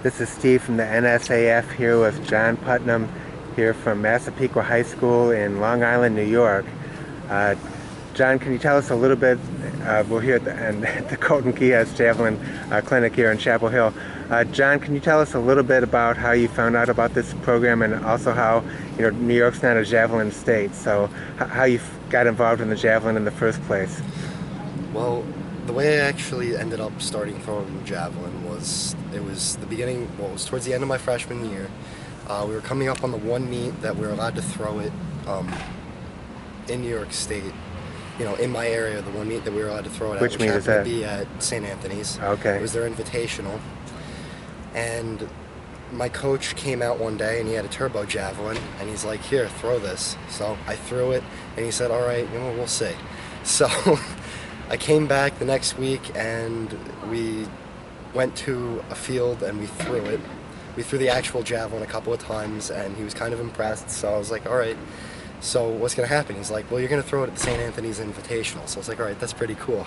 This is Steve from the NSAF here with John Putnam here from Massapequa High School in Long Island, New York. John, can you tell us a little bit, we're here at the Kultan Keihas Javelin Clinic here in Chapel Hill. John, can you tell us a little bit about how you found out about this program and also how, New York's not a Javelin state, so how you got involved in the Javelin in the first place? Well, the way I actually ended up starting throwing Javelin was, it was the beginning, well, it was towards the end of my freshman year. We were coming up on the one meet that we were allowed to throw it in New York State. In my area, the one meet that we were allowed to throw it at, Which meet is that? To be at St. Anthony's. Okay. It was their invitational. And my coach came out one day and he had a turbo javelin and he's like, "Here, throw this." So I threw it and he said, "All right, we'll see." So I came back the next week and we went to a field and we threw it. We threw the actual javelin a couple of times and he was kind of impressed, so I was like, "All right, so what's going to happen?" He's like, "Well, you're going to throw it at the St. Anthony's Invitational." So I was like, "All right, that's pretty cool."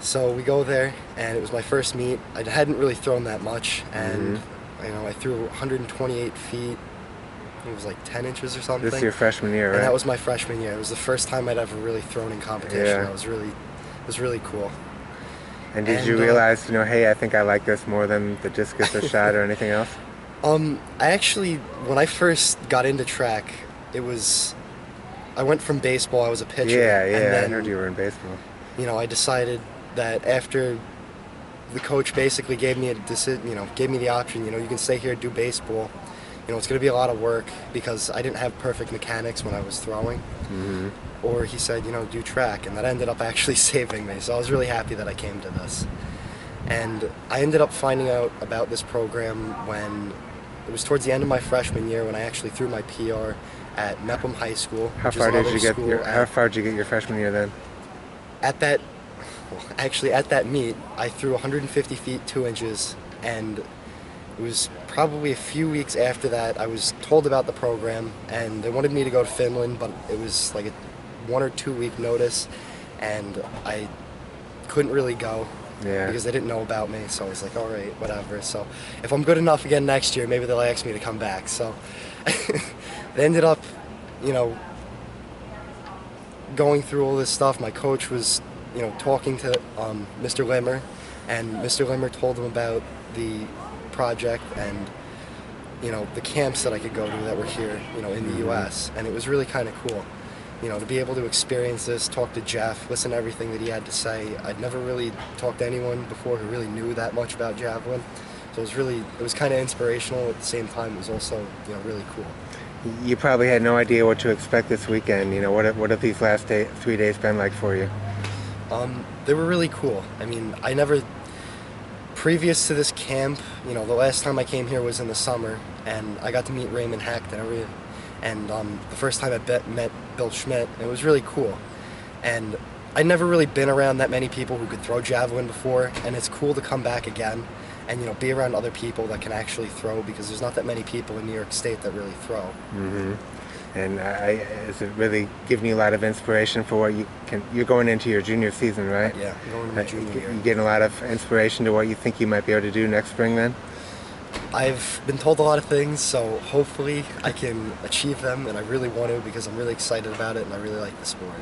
So we go there and it was my first meet. I hadn't really thrown that much and I threw 128 feet. It was like 10 inches or something. This is your freshman year, right? And that was my freshman year. It was the first time I'd ever really thrown in competition. Yeah. It was really cool. And did you realize, hey, I think I like this more than the discus or shot or anything else? I actually, when I first got into track, I went from baseball, I was a pitcher. Yeah, and then, I heard you were in baseball. I decided that after the coach basically gave me gave me the option, you can stay here and do baseball. It's going to be a lot of work because I didn't have perfect mechanics when I was throwing. Or he said, do track, and that ended up actually saving me. So I was really happy that I came to this. And I ended up finding out about this program when it was towards the end of my freshman year when I actually threw my PR at Mepham High School. How far did you get your freshman year then? At that meet, I threw 150 feet 2 inches, and it was probably a few weeks after that I was told about the program, and they wanted me to go to Finland, but it was like a 1 or 2 week notice, and I couldn't really go because they didn't know about me. So I was like, all right, whatever. So if I'm good enough again next year, maybe they'll ask me to come back. So they ended up, going through all this stuff. My coach was, talking to Mr. Limmer, and Mr. Limmer told him about the project and the camps that I could go to that were here, in the U.S. And it was really kind of cool, to be able to experience this, talk to Jeff, listen to everything that he had to say. I'd never really talked to anyone before who really knew that much about Javelin, so it was kind of inspirational. At the same time, it was also really cool. You probably had no idea what to expect this weekend. What have these last 3 days been like for you? They were really cool. I mean, previous to this camp, the last time I came here was in the summer, and I got to meet Raymond Hecht and the first time I met Bill Schmidt. It was really cool. And I'd never really been around that many people who could throw javelin before, and it's cool to come back again and be around other people that can actually throw, because there's not that many people in New York State that really throw. And is it really giving you a lot of inspiration for what you're going into your junior season, right? Yeah, I'm going into my junior year. You getting a lot of inspiration to what you think you might be able to do next spring then? I've been told a lot of things, so hopefully I can achieve them, and I really want to because I'm really excited about it and I really like the sport.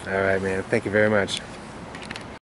All right, man. Thank you very much.